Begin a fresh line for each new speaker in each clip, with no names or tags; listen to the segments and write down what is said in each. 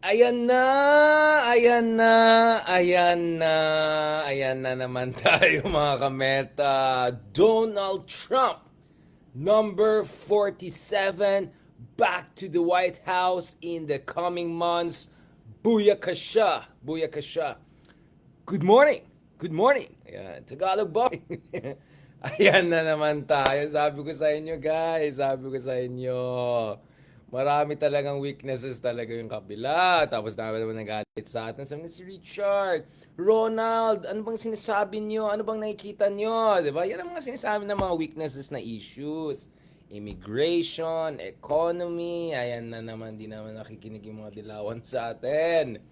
Ayan na, ayan na, ayan na, ayan na naman tayo mga kameta. Donald Trump, number 47, back to the White House in the coming months. Booyaka siya, booyaka siya. Good morning, good morning. Ayan, Tagalog boy. Ayan na naman tayo. Sabi ko sa inyo guys, sabi ko sa inyo. Marami talagang weaknesses talaga yung kabila. Tapos dami naman nagalit sa atin. Sabi niya, si Richard, Ronald, ano bang sinasabi nyo? Ano bang nakikita nyo? Diba? Yan ang mga sinasabi ng mga weaknesses na issues. Immigration, economy, ayan na naman, di naman nakikinig yung mga dilawan sa atin.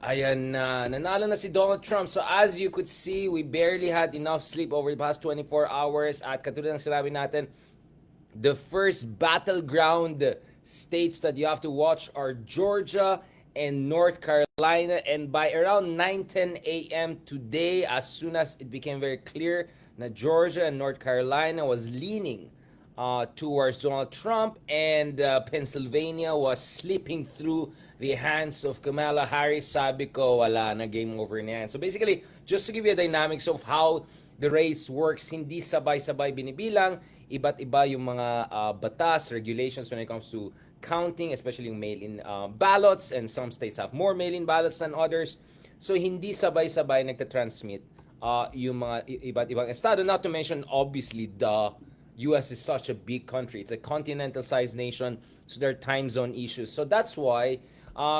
Ayan na, nanalo na si Donald Trump. So as you could see, we barely had enough sleep over the past 24 hours. At katulad ng sinabi natin, the first battleground states that you have to watch are Georgia and North Carolina. And by around 9:10 a.m. today, as soon as it became very clear that Georgia and North Carolina was leaning towards Donald Trump, and Pennsylvania was slipping through the hands of Kamala Harris. Sabi ko, wala na, game over na yan. So basically, just to give you a dynamics of how the race works, hindi sabay-sabay binibilang, iba't iba yung mga batas, regulations when it comes to counting, especially yung mail-in ballots, and some states have more mail-in ballots than others. So hindi sabay-sabay nagtatransmit yung mga iba't ibang estado. Not to mention, obviously, the US is such a big country. It's a continental-sized nation, so there are time zone issues. So that's why,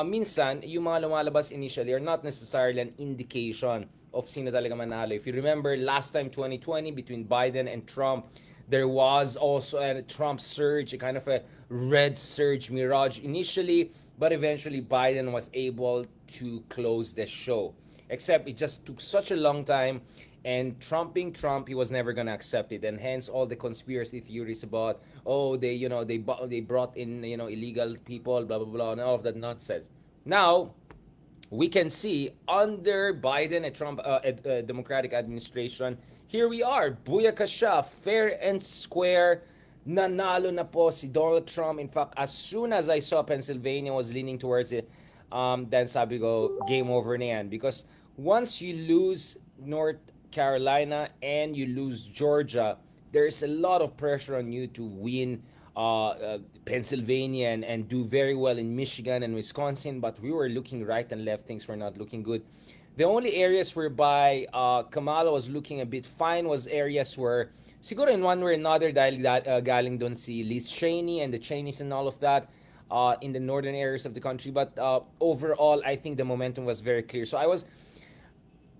minsan, yung mga lumalabas initially are not necessarily an indication of sino talaga manalo. If you remember, last time, 2020, between Biden and Trump, there was also a Trump surge, a kind of a red surge mirage initially, but eventually Biden was able to close the show. Except it just took such a long time, and Trump being Trump, he was never gonna accept it, and hence all the conspiracy theories about, oh, they brought in, illegal people, blah blah blah, and all of that nonsense. Now we can see under Biden and Trump, Democratic administration, here we are, booyaka siya, fair and square, nanalo na po si Donald Trump. In fact, as soon as I saw Pennsylvania was leaning towards it, then sabi ko, game over na yan. Because once you lose North Carolina and you lose Georgia, there's a lot of pressure on you to win Pennsylvania and do very well in Michigan and Wisconsin, but we were looking right and left. Things were not looking good. The only areas whereby Kamala was looking a bit fine was areas where, siguro in one way or another, dahil galing doon si Liz Cheney and the Cheneys and all of that, in the northern areas of the country. But overall, I think the momentum was very clear. So I was,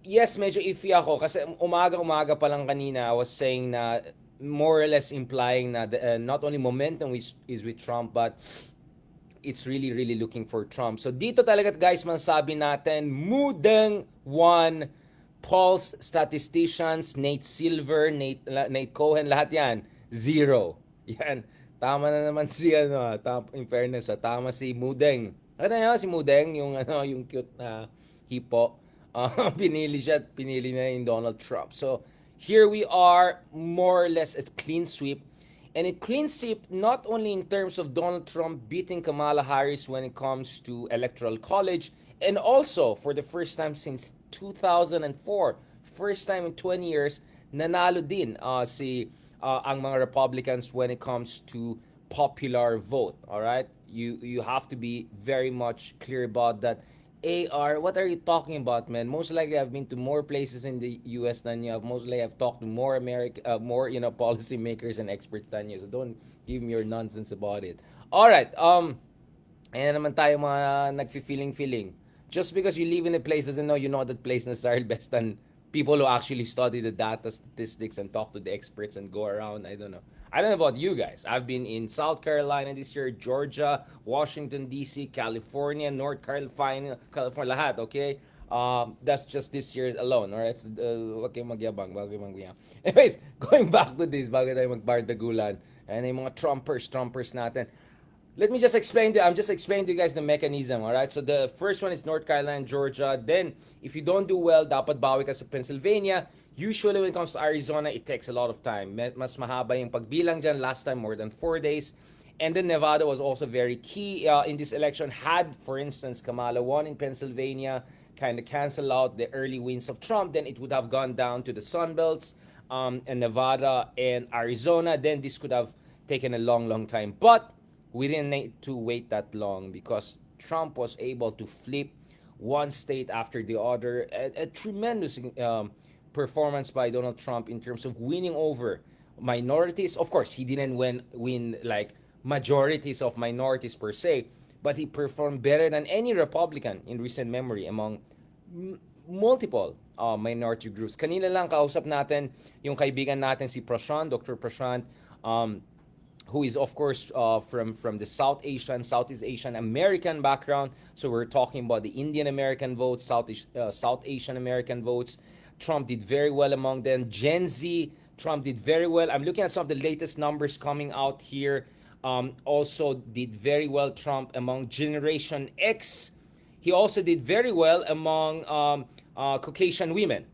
yes, medyo iffy ako kasi umaga-umaga pa lang kanina, I was saying na more or less implying na not only momentum is with Trump, but it's really, really looking for Trump. So dito talaga guys, masabi natin, Mudeng won, Pulse statisticians, Nate Silver, Nate Cohen, lahat yan, 0. Yan. Tama na naman si in fairness, tama si Mudeng. Ano na si Mudeng, yung yung cute na hipo. Pinili siya at pinili na yung Donald Trump. So here we are, more or less a clean sweep. And a clean sweep not only in terms of Donald Trump beating Kamala Harris when it comes to electoral college, and also for the first time since 2004, first time in 20 years, nanalo din ang mga Republicans when it comes to popular vote. All right, you have to be very much clear about that. AR, what are you talking about, man? Most likely I've been to more places in the US than you have. Most likely I've talked to more more policy makers and experts than you. So don't give me your nonsense about it. All right. Ayan naman tayo mga nagfi-feeling. Just because you live in a place doesn't know you know that place necessarily best than people who actually study the data, statistics, and talk to the experts and go around. I don't know about you guys. I've been in South Carolina this year, Georgia, Washington, D.C., California, North Carolina, lahat, okay? That's just this year alone, alright? So, wag kayong magyabang, wag kayong magyabang. Anyways, going back to this, bago tayo magbardagulan, and yung mga Trumpers natin. Let me just explain I'm just explaining to you guys the mechanism, alright? So the first one is North Carolina and Georgia. Then, if you don't do well, dapat bawi ka sa Pennsylvania. Usually when it comes to Arizona, it takes a lot of time. Mas mahaba yung pagbilang dyan. Last time, more than 4 days. And then Nevada was also very key in this election. Had, for instance, Kamala won in Pennsylvania, kind of cancel out the early wins of Trump, then it would have gone down to the Sun Belts, and Nevada and Arizona. Then this could have taken a long, long time. But we didn't need to wait that long because Trump was able to flip one state after the other. A tremendous performance by Donald Trump in terms of winning over minorities. Of course, he didn't win like majorities of minorities per se, but he performed better than any Republican in recent memory among multiple minority groups. Kanina lang kausap natin yung kaibigan natin si Prashant, Dr. Prashant, who is of course from the Southeast Asian American background. So we're talking about the Indian American votes, South Asian American votes. Trump did very well among them. Gen Z, Trump did very well. I'm looking at some of the latest numbers coming out here. Also did very well, Trump, among Generation X. He also did very well among Caucasian women.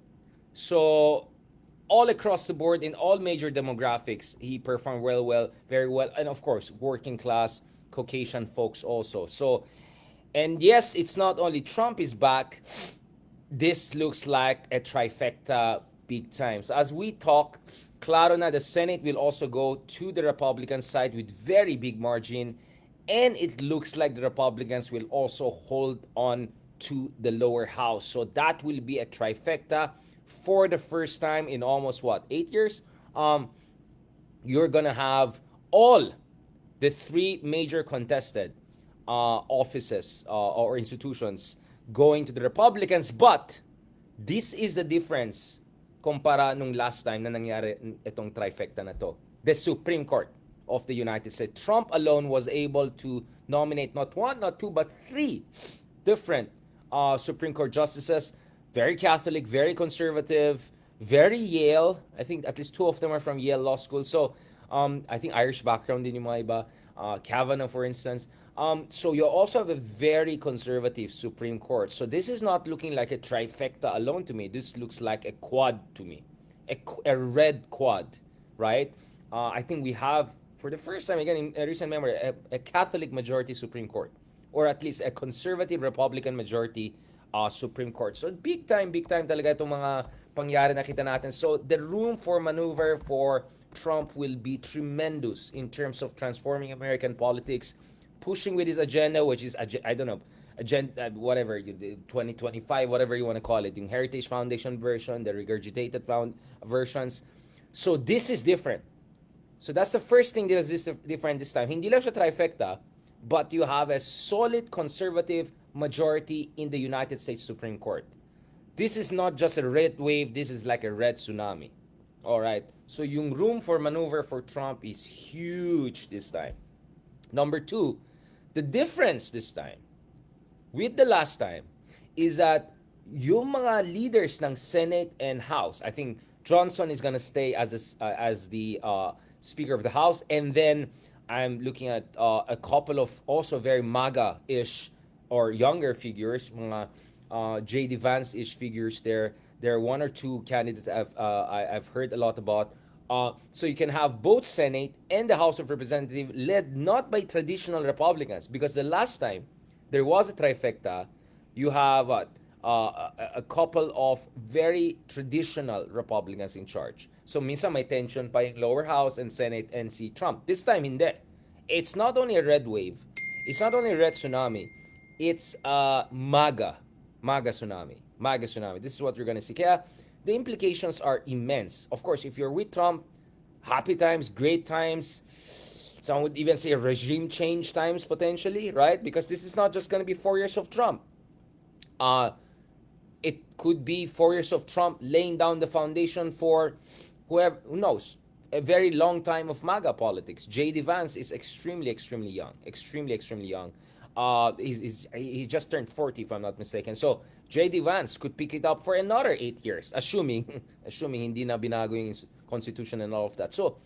So all across the board in all major demographics, he performed very well, and of course, working class Caucasian folks also. So, and yes, it's not only Trump is back. This looks like a trifecta big time. So as we talk, claro na, the Senate will also go to the Republican side with very big margin, and it looks like the Republicans will also hold on to the lower house. So that will be a trifecta for the first time in almost 8 years. You're gonna have all the three major contested offices or institutions going to the Republicans, but this is the difference kumpara nung last time na nangyari itong trifecta na to. The Supreme Court of the United States. Trump alone was able to nominate not one, not two, but three different Supreme Court justices. Very Catholic, very conservative, very Yale. I think at least two of them are from Yale Law School. So I think Irish background din yung mga iba. Kavanaugh, for instance. So you also have a very conservative Supreme Court. So this is not looking like a trifecta alone to me. This looks like a quad to me. A red quad, right? I think we have, for the first time, again, in recent memory, a Catholic majority Supreme Court. Or at least a conservative Republican majority Supreme Court. So big time talaga itong mga pangyari na kita natin. So the room for maneuver for Trump will be tremendous in terms of transforming American politics, pushing with his agenda, which is, I don't know, agenda, whatever, 2025, whatever you want to call it, the Heritage Foundation version, the regurgitated versions. So this is different. So that's the first thing that is different this time. Hindi lang siya trifecta, but you have a solid conservative majority in the United States Supreme Court. This is not just a red wave, this is like a red tsunami. All right. So yung room for maneuver for Trump is huge this time. Number two, the difference this time with the last time is that yung mga leaders ng Senate and House, I think Johnson is gonna stay as the Speaker of the House, and then I'm looking at a couple of also very MAGA-ish or younger figures, mga J.D. Vance-ish figures there. There are one or two candidates I've heard a lot about. So you can have both Senate and the House of Representatives led not by traditional Republicans, because the last time there was a trifecta, you have a couple of very traditional Republicans in charge. So minsan may tension pa yung lower house and Senate and si Trump. This time hindi. It's not only a red wave, it's not only a red tsunami, it's a MAGA tsunami. MAGA tsunami. This is what you're gonna see. Kaya the implications are immense. Of course, if you're with Trump, happy times, great times. Some would even say regime change times potentially, right? Because this is not just gonna be 4 years of Trump. It could be 4 years of Trump laying down the foundation for who knows, a very long time of MAGA politics. J.D. Vance is extremely young. He just turned 40, if I'm not mistaken. So J.D. Vance could pick it up for another 8 years, assuming hindi na binago yung constitution and all of that. So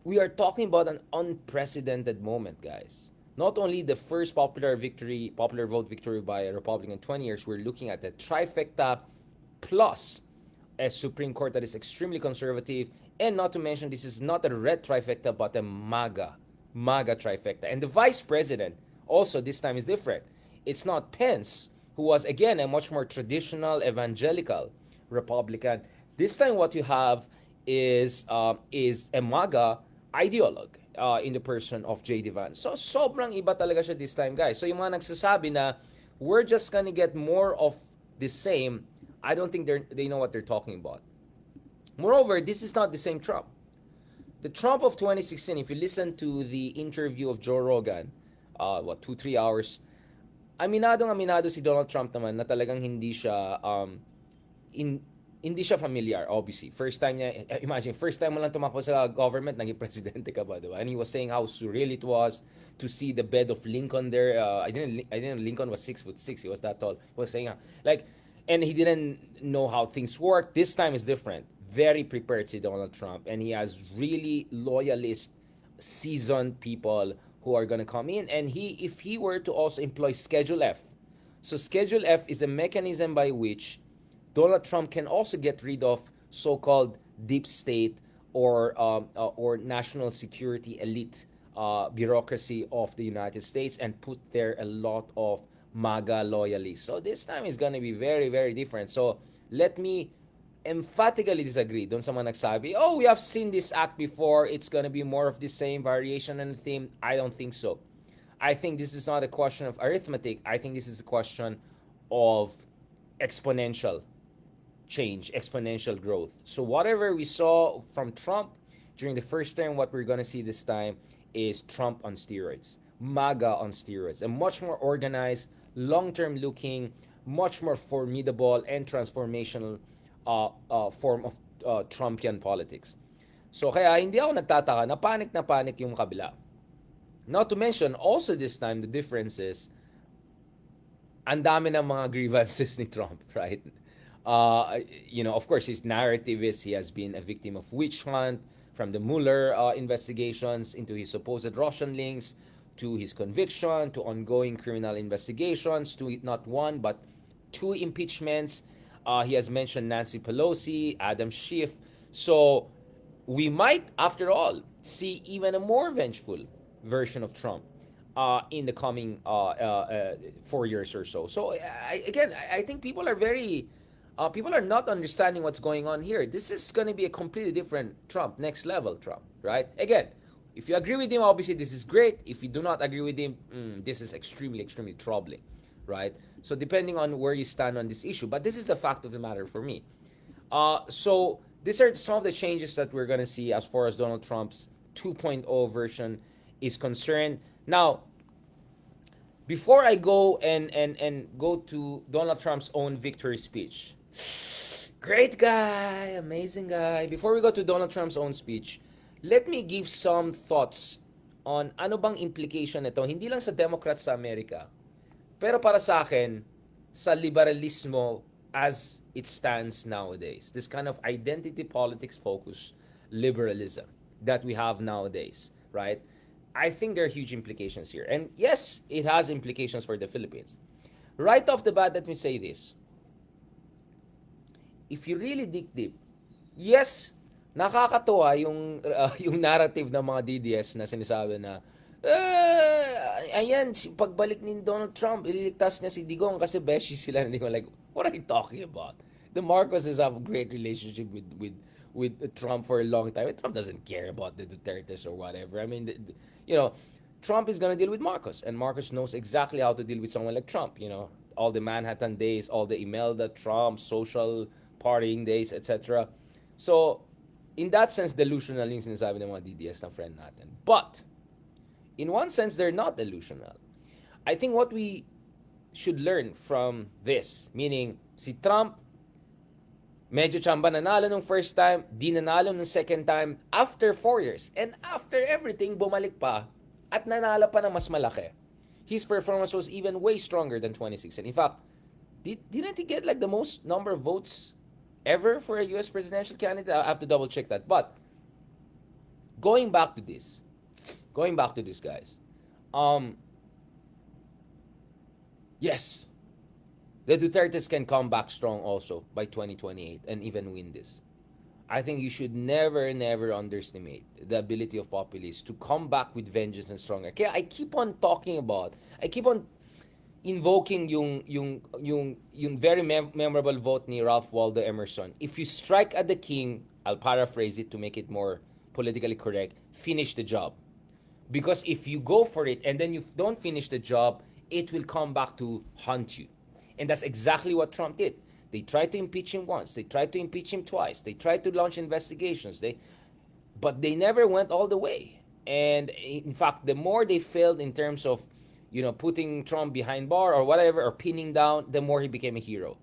we are talking about an unprecedented moment, guys. Not only the first popular vote victory by a Republican in 20 years, we're looking at a trifecta plus a Supreme Court that is extremely conservative. And not to mention, this is not a red trifecta, but a MAGA MAGA trifecta. And the vice president also this time is different. It's not Pence, who was again a much more traditional evangelical Republican. This time, what you have is a MAGA ideologue in the person of J.D. Vance. So, sobrang iba talaga siya this time, guys. So, yung mga nagsasabi na we're just gonna get more of the same, I don't think they know what they're talking about. Moreover, this is not the same Trump. The Trump of 2016, if you listen to the interview of Joe Rogan, 2-3 hours, aminado si Donald Trump naman na talagang in, hindi siya familiar, obviously. First time niya, imagine, first time mo lang tumakbo sa government, naging presidente ka ba, diba? And he was saying how surreal it was to see the bed of Lincoln there. I didn't Lincoln was 6'6", he was that tall. He was saying, and he didn't know how things work. This time is different. Very prepared si Donald Trump, and he has really loyalist, seasoned people who are gonna come in. And if he were to also employ Schedule F, so Schedule F is a mechanism by which Donald Trump can also get rid of so-called deep state or national security elite bureaucracy of the United States and put there a lot of MAGA loyalists. So this time is gonna be very, very different. So let me emphatically disagree doon sa mga nagsabi, oh, we have seen this act before, it's gonna be more of the same variation and theme. I don't think so. I think this is not a question of arithmetic. I think this is a question of exponential change, exponential growth. So whatever we saw from Trump during the first term, what we're gonna see this time is Trump on steroids, MAGA on steroids, a much more organized, long-term looking, much more formidable and transformational form of Trumpian politics. So kaya hindi ako nagtataka na panic yung kabila. Not to mention, also this time, the difference is, ang dami ng mga grievances ni Trump, right? Of course, his narrative is he has been a victim of witch hunt, from the Mueller investigations into his supposed Russian links, to his conviction, to ongoing criminal investigations, to not one but 2 impeachments. He has mentioned Nancy Pelosi, Adam Schiff. So we might, after all, see even a more vengeful version of Trump in the coming 4 years or so. So I think people are not understanding what's going on here. This is going to be a completely different Trump, next level Trump, right? Again, if you agree with him, obviously this is great. If you do not agree with him, this is extremely, extremely troubling, right? So depending on where you stand on this issue, but this is the fact of the matter for me. So these are some of the changes that we're going to see as far as Donald Trump's 2.0 version is concerned. Now, before I go and go to Donald Trump's own victory speech, great guy, amazing guy. Before we go to Donald Trump's own speech, let me give some thoughts on ano bang implication nito, hindi lang sa Democrats sa Amerika, pero para sa akin, sa liberalismo as it stands nowadays. This kind of identity politics focused liberalism that we have nowadays, right? I think there are huge implications here. And yes, it has implications for the Philippines. Right off the bat, let me say this. If you really dig deep, yes, nakakatuwa yung narrative ng mga DDS na sinasabi na ayan, pagbalik ni Donald Trump, ililigtas niya si Digong kasi beshi sila. Like, what are you talking about? The Marcoses have a great relationship with Trump for a long time. Trump doesn't care about the Dutertes or whatever. I mean, Trump is gonna deal with Marcos, and Marcos knows exactly how to deal with someone like Trump. All the Manhattan days, all the Imelda Trump social partying days, etc. So, in that sense, delusional yung sinasabi ng mga DDS na friend natin. But, in one sense, they're not delusional. I think what we should learn from this, meaning si Trump, medyo chamba nanalo nung first time, di nanalo nung second time, after 4 years. And after everything, bumalik pa at nanalo pa ng mas malaki. His performance was even way stronger than 2016. In fact, didn't he get like the most number of votes ever for a US presidential candidate? I have to double check that. But, going back to this, guys. Yes, the Dutertes can come back strong also by 2028 and even win this. I think you should never, never underestimate the ability of populists to come back with vengeance and stronger. Kaya I keep on invoking yung very memorable vote ni Ralph Waldo Emerson. If you strike at the king, I'll paraphrase it to make it more politically correct, finish the job. Because if you go for it and then you don't finish the job, it will come back to haunt you. And that's exactly what Trump did. They tried to impeach him once, they tried to impeach him twice, they tried to launch investigations, but they never went all the way. And in fact, the more they failed in terms of, putting Trump behind bar or whatever, or pinning down, the more he became a hero.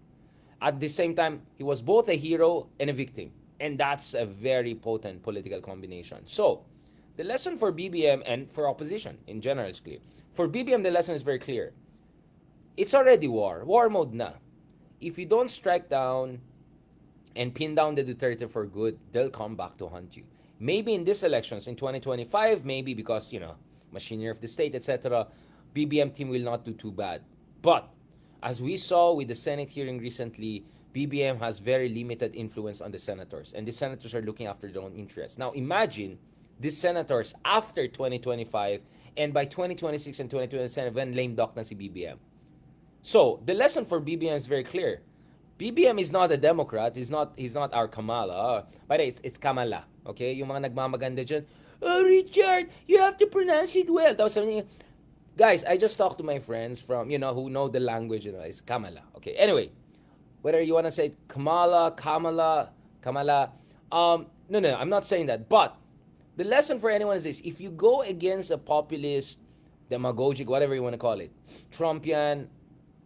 At the same time, he was both a hero and a victim. And that's a very potent political combination. So, the lesson for BBM and for opposition in general is clear. For BBM, the lesson is very clear. It's already war mode na. If you don't strike down and pin down the Duterte for good, they'll come back to hunt you. Maybe in these elections in 2025, maybe because, machinery of the state, etc., BBM team will not do too bad. But as we saw with the Senate hearing recently, BBM has very limited influence on the senators, and the senators are looking after their own interests. Now imagine these senators after 2025, and by 2026 and 2027, lame duck na si BBM. So the lesson for BBM is very clear. BBM is not a Democrat. He's not our Kamala. By the way, it's Kamala. Okay? Yung mga nagmamaganda dyan, oh, Richard, you have to pronounce it well. Tapos sabi niya, guys, I just talked to my friends from, who know the language, it's Kamala. Okay, anyway, whether you want to say Kamala, no, I'm not saying that. But the lesson for anyone is this. If you go against a populist, demagogic, whatever you want to call it, Trumpian,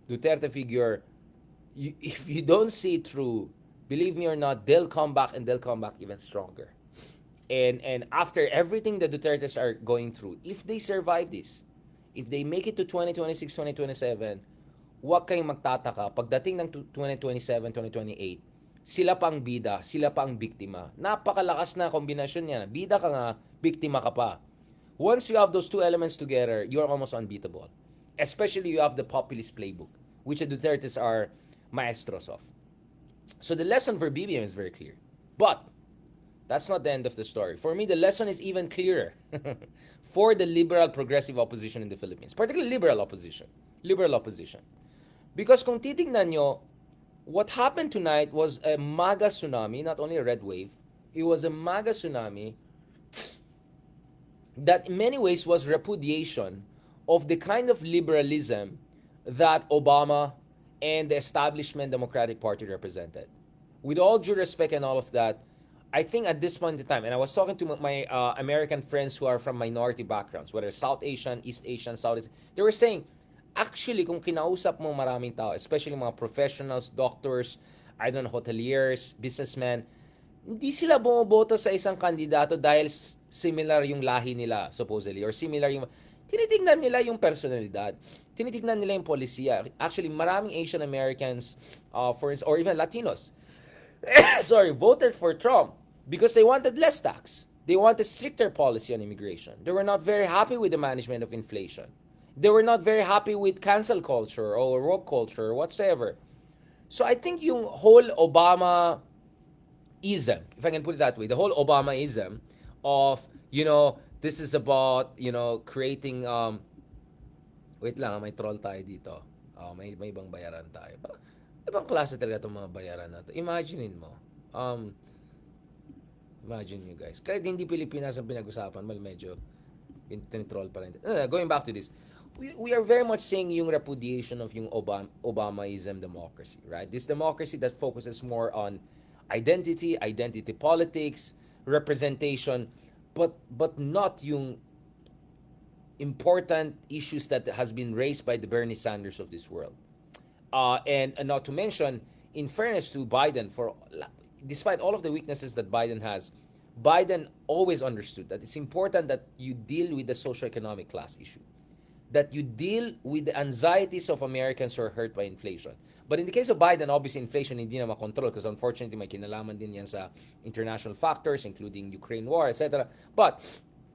Duterte figure, if you don't see it through, believe me or not, they'll come back, and they'll come back even stronger. And after everything the Dutertes are going through, if they survive this, if they make it to 2026, 2027, huwag kayong magtataka. Pagdating ng 2027, 2028, sila pang bida, sila pang biktima. Napakalakas na kombinasyon yan. Bida ka nga, biktima ka pa. Once you have those two elements together, you are almost unbeatable. Especially you have the populist playbook, which the Dutertes are maestros of. So the lesson for BBM is very clear. But that's not the end of the story. For me, the lesson is even clearer for the liberal progressive opposition in the Philippines, particularly liberal opposition. Because kung titingnan nyo, what happened tonight was a Maga tsunami, not only a red wave, it was a Maga tsunami that in many ways was repudiation of the kind of liberalism that Obama and the establishment Democratic Party represented. With all due respect and all of that, I think at this point in time, and I was talking to my American friends who are from minority backgrounds, whether South Asian, East Asian, Southeast, they were saying, actually, kung kinausap mo maraming tao, especially mga professionals, doctors, I don't know, hoteliers, businessmen, hindi sila bumoboto sa isang kandidato dahil similar yung lahi nila, supposedly, or similar yung... Tinitignan nila yung personalidad. Tinitignan nila yung polisiya. Actually, maraming Asian Americans, for instance, or even Latinos, voted for Trump because they wanted less tax. They wanted stricter policy on immigration. They were not very happy with the management of inflation. They were not very happy with cancel culture or woke culture or whatsoever. So I think yung whole Obama-ism, if I can put it that way, the whole Obama-ism of, this is about, creating, wait lang, may troll tayo dito. May ibang bayaran tayo. Ibang klase talaga itong mga bayaran natin. Imagine nyo guys. Kahit hindi Pilipinas ang pinag-usapan, medyo tinitroll pa rin. Going back to this, we are very much seeing yung repudiation of yung Obamaism democracy, right? This democracy that focuses more on identity politics, representation, but not yung important issues that has been raised by the Bernie Sanders of this world. And not to mention, in fairness to Biden, despite all of the weaknesses that Biden has, Biden always understood that it's important that you deal with the socioeconomic class issue, that you deal with the anxieties of Americans who are hurt by inflation. But in the case of Biden, obviously inflation hindi na makontrol because unfortunately may kinalaman din yan sa international factors, including Ukraine war, etc. But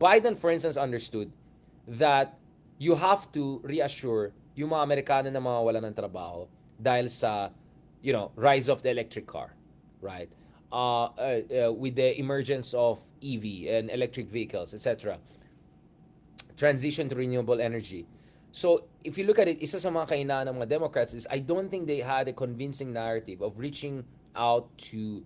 Biden, for instance, understood that you have to reassure yung mga Amerikano na mga wala ng trabaho dahil sa, rise of the electric car, right? with the emergence of EV and electric vehicles, etc., transition to renewable energy. So if you look at it, isa sa mga kahinaan ng mga Democrats is I don't think they had a convincing narrative of reaching out to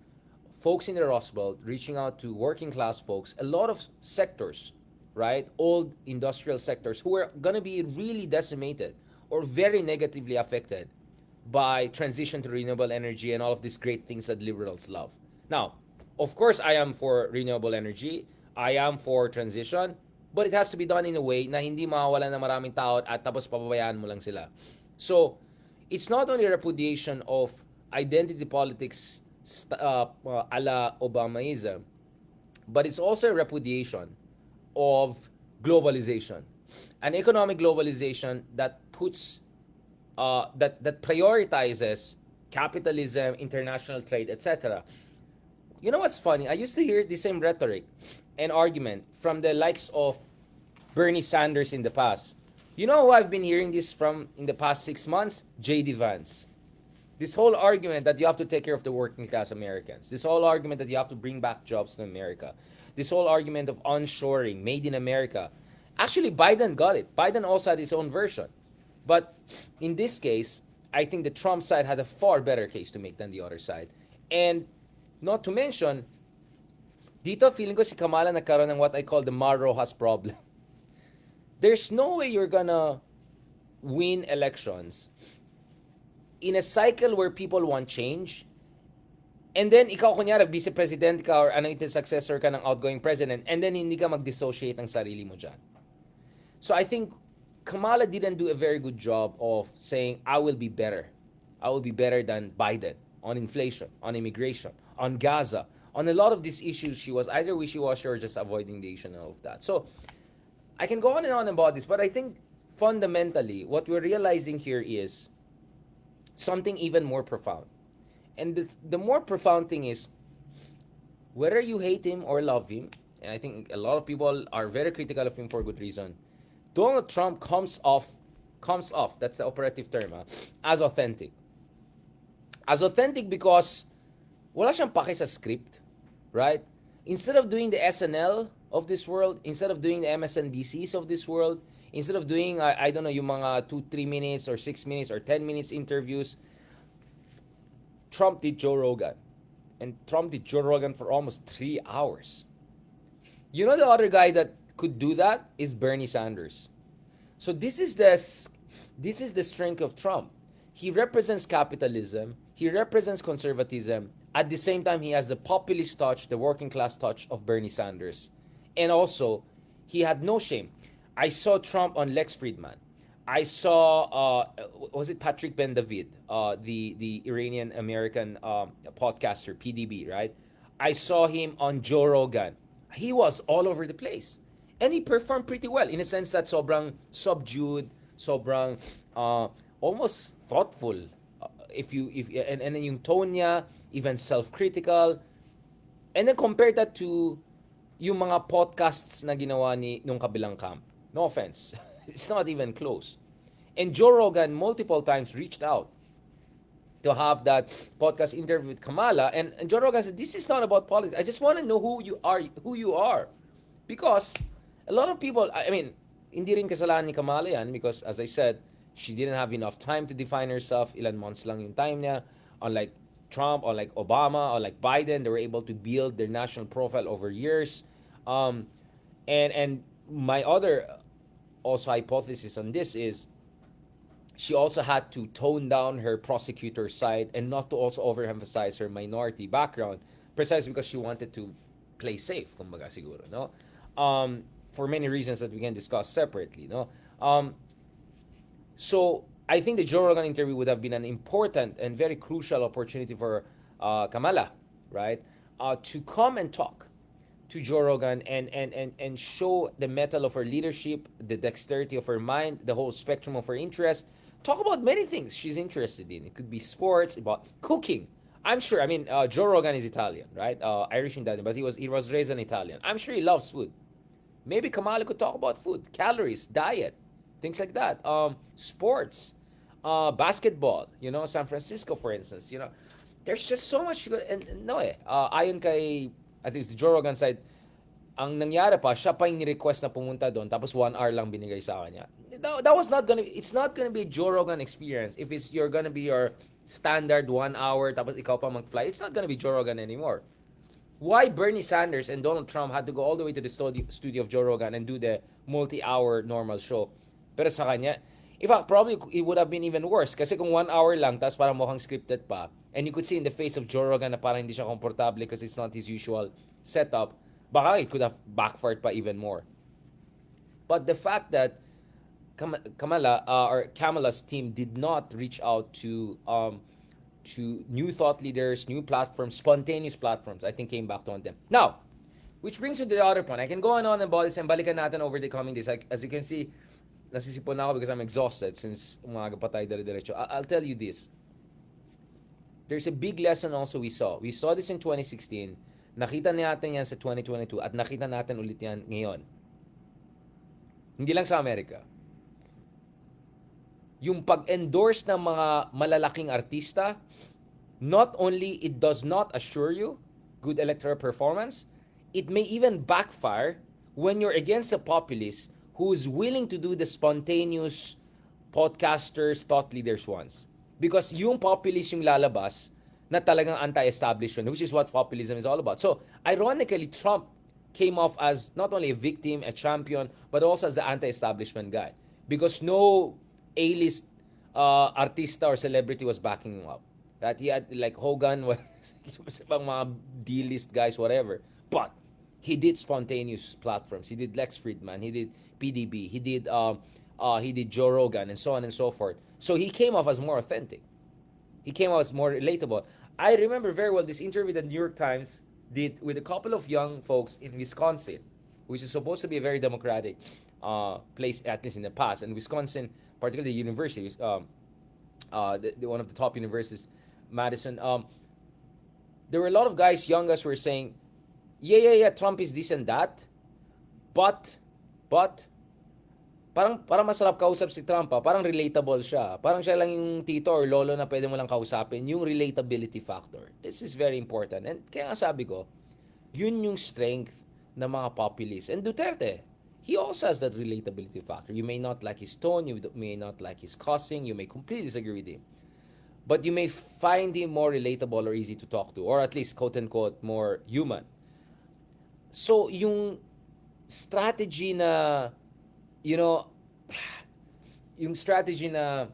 folks in the Rust Belt, reaching out to working class folks, a lot of sectors, right? Old industrial sectors who are going to be really decimated or very negatively affected by transition to renewable energy and all of these great things that liberals love. Now, of course, I am for renewable energy. I am for transition. But it has to be done in a way na hindi mawawalan ng maraming tao at tapos pababayaan mo lang sila. So, it's not only a repudiation of identity politics a la Obamaism, but it's also a repudiation of globalization. An economic globalization that puts that prioritizes capitalism, international trade, etc. You know what's funny? I used to hear the same rhetoric and argument from the likes of Bernie Sanders in the past. You know who I've been hearing this from in the past 6 months? J.D. Vance. This whole argument that you have to take care of the working class Americans. This whole argument that you have to bring back jobs to America. This whole argument of onshoring, made in America. Actually, Biden got it. Biden also had his own version. But in this case, I think the Trump side had a far better case to make than the other side. And not to mention, dito feeling ko si Kamala nagkaroon ng what I call the Mar Rojas problem. There's no way you're gonna win elections in a cycle where people want change, and then ikaw kunyari vice president ka or anointed successor ka ng outgoing president, and then hindi ka mag-dissociate ng sarili mo dyan. So I think Kamala didn't do a very good job of saying, I will be better. I will be better than Biden on inflation, on immigration, on Gaza, on a lot of these issues. She was either wishy-washy or just avoiding the issue and all of that. So I can go on and on about this, but I think fundamentally what we're realizing here is something even more profound. And the more profound thing is, whether you hate him or love him, and I think a lot of people are very critical of him for good reason, Donald Trump comes off, that's the operative term, as authentic. As authentic because wala siyang pake sa script, right? Instead of doing the SNL of this world, instead of doing the MSNBCs of this world, instead of doing, I don't know, yung mga 2-3 minutes or 6 minutes or 10 minutes interviews, Trump did Joe Rogan. And Trump did Joe Rogan for almost 3 hours. You know the other guy that could do that is Bernie Sanders. So this is the strength of Trump. He represents capitalism. He represents conservatism. At the same time, he has the populist touch, the working class touch of Bernie Sanders. And also, he had no shame. I saw Trump on Lex Fridman. I saw, was it Patrick Ben-David, the Iranian-American podcaster, PDB, right? I saw him on Joe Rogan. He was all over the place. And he performed pretty well in a sense that sobrang subdued, sobrang almost thoughtful. And then yung tone niya, even self-critical. And then compare that to yung mga podcasts na ginawa ni nung kabilang camp. No offense. It's not even close. And Joe Rogan multiple times reached out to have that podcast interview with Kamala. And Joe Rogan said, this is not about politics. I just want to know who you are. Because a lot of people, I mean, hindi rin kasalanan ni Kamala yan because, as I said, she didn't have enough time to define herself. Ilan months lang yung time niya. Unlike Trump, unlike Obama, unlike Biden, they were able to build their national profile over years. And my other also hypothesis on this is she also had to tone down her prosecutor side and not to also overemphasize her minority background, precisely because she wanted to play safe, kumbaga siguro, no? For many reasons that we can discuss separately, no? So I think the Joe Rogan interview would have been an important and very crucial opportunity for Kamala, right? To come and talk to Joe Rogan and show the mettle of her leadership, the dexterity of her mind, the whole spectrum of her interest. Talk about many things she's interested in. It could be sports, about cooking. I'm sure. I mean, Joe Rogan is Italian, right? Irish Italian, but he was raised an Italian. I'm sure he loves food. Maybe Kamala could talk about food, calories, diet, things like that. Sports, basketball. You know, San Francisco, for instance. You know, there's just so much, and no ayon kay, at least the Joe Rogan side, ang nangyari pa, siya pa yung ni-request na pumunta doon, tapos 1 hour lang binigay sa kanya. That was not gonna, it's not gonna be a Joe Rogan experience if it's you're gonna be your standard 1 hour, tapos ikaw pa mag-fly. It's not gonna be Joe Rogan anymore. Why Bernie Sanders and Donald Trump had to go all the way to the studio of Joe Rogan and do the multi-hour normal show? Pero sa kanya, in fact, probably it would have been even worse. Kasi kung 1 hour lang, tapos parang mukhang scripted pa, and you could see in the face of Joe Rogan na parang hindi siya komportable because it's not his usual setup, baka it could have backfired pa even more. But the fact that Kamala's team did not reach out to new thought leaders, new platforms, spontaneous platforms, I think came back to on them. Now, which brings me to the other point. I can go on about this and balikan natin over the coming days. Like, as you can see, nasisipon na ako because I'm exhausted since umaga pa tayo dire-diretso. I'll tell you this. There's a big lesson also we saw. We saw this in 2016. Nakita natin yan sa 2022 at nakita natin ulit yan ngayon. Hindi lang sa Amerika. Yung pag-endorse ng mga malalaking artista, not only it does not assure you good electoral performance, it may even backfire when you're against a populist who's willing to do the spontaneous podcasters, thought leaders ones. Because yung populist yung lalabas na talagang anti-establishment, which is what populism is all about. So, ironically, Trump came off as not only a victim, a champion, but also as the anti-establishment guy. Because no A-list artista or celebrity was backing him up. That he had, like Hogan, was mga D-list guys, whatever. But he did spontaneous platforms. He did Lex Friedman. He did PDB. He did Joe Rogan, and so on and so forth. So he came off as more authentic. He came off as more relatable. I remember very well this interview that the New York Times did with a couple of young folks in Wisconsin, which is supposed to be a very democratic place, at least in the past. And Wisconsin, particularly the universities, one of the top universities, Madison. There were a lot of guys, young guys, who were saying, yeah, Trump is this and that, but, parang masarap kausap si Trump, parang relatable siya. Parang siya lang yung tito or lolo na pwede mo lang kausapin, yung relatability factor. This is very important. And kaya nga sabi ko, yun yung strength ng mga populists. And Duterte, he also has that relatability factor. You may not like his tone, you may not like his cussing, you may completely disagree with him. But you may find him more relatable or easy to talk to, or at least, quote-unquote, more human. So, yung strategy na, yung strategy na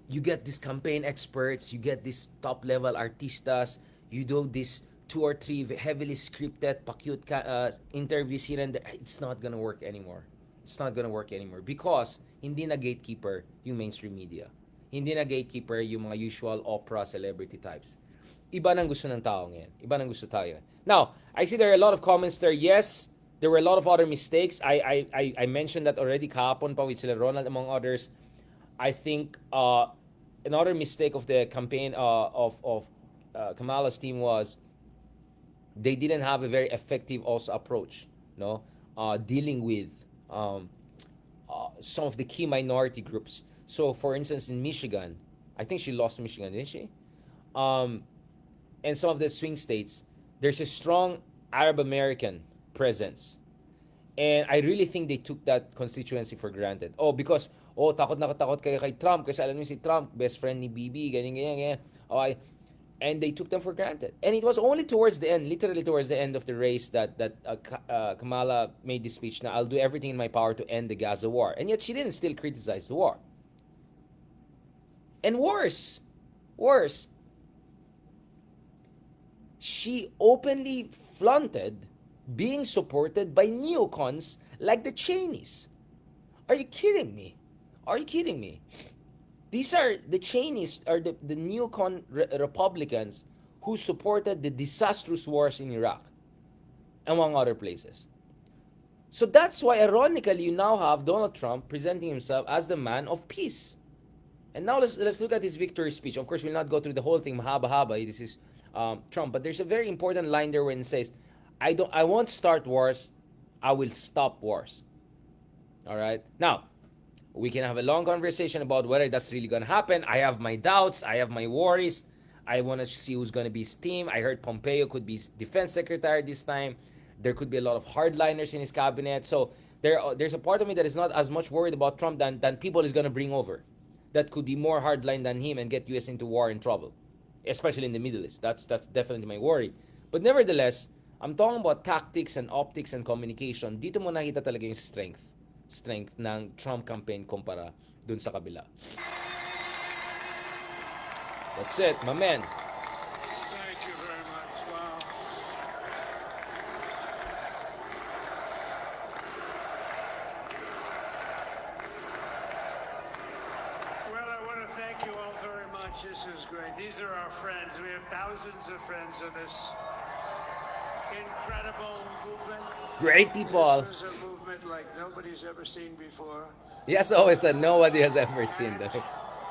you get these campaign experts, you get these top-level artistas, you do this 2 or 3 heavily scripted, pa-cute interviews here and there, it's not gonna work anymore. It's not gonna work anymore because hindi na gatekeeper yung mainstream media. Hindi na gatekeeper yung mga usual opera celebrity types. Iba nang gusto ng tao ngayon. Iba nang gusto tayo. Now, I see there are a lot of comments there. Yes, there were a lot of other mistakes. I mentioned that already kahapon pa with sila Ronald among others. I think another mistake of the campaign of Kamala's team was they didn't have a very effective also approach, dealing with some of the key minority groups. So, for instance, in Michigan, I think she lost Michigan, didn't she? And some of the swing states, there's a strong Arab American presence. And I really think they took that constituency for granted. Because, takot na takot kayo kay Trump kasi alam niyo si Trump, best friend ni Bibi, ganyan. And they took them for granted. And it was only towards the end, literally towards the end of the race, that Kamala made this speech na I'll do everything in my power to end the Gaza war. And yet she didn't still criticize the war. And worse, she openly flaunted being supported by neocons like the Cheneys. Are you kidding me? These are the Cheneys, are the neocon Republicans who supported the disastrous wars in Iraq, among other places. So that's why, ironically, you now have Donald Trump presenting himself as the man of peace. And now let's look at his victory speech. Of course, we'll not go through the whole thing, mahaba-haba. This is Trump, but there's a very important line there when it says, I won't start wars, I will stop wars. All right? Now, we can have a long conversation about whether that's really going to happen. I have my doubts, I have my worries. I want to see who's going to be his team. I heard Pompeo could be defense secretary this time. There could be a lot of hardliners in his cabinet. So there's a part of me that is not as much worried about Trump than people is going to bring over. That could be more hardline than him and get US into war and trouble, especially in the Middle East. That's definitely my worry. But nevertheless, I'm talking about tactics and optics and communication. Dito mo nakita talaga yung strength ng Trump campaign kumpara dun sa kabila. That's it, my man.
Thank you very much. Wow. Well, I want to thank you all very much. This is great. These are our friends. We have thousands of friends in this incredible movement.
Great people.
This is a movement like nobody's ever seen before.
He has always said nobody has ever seen that.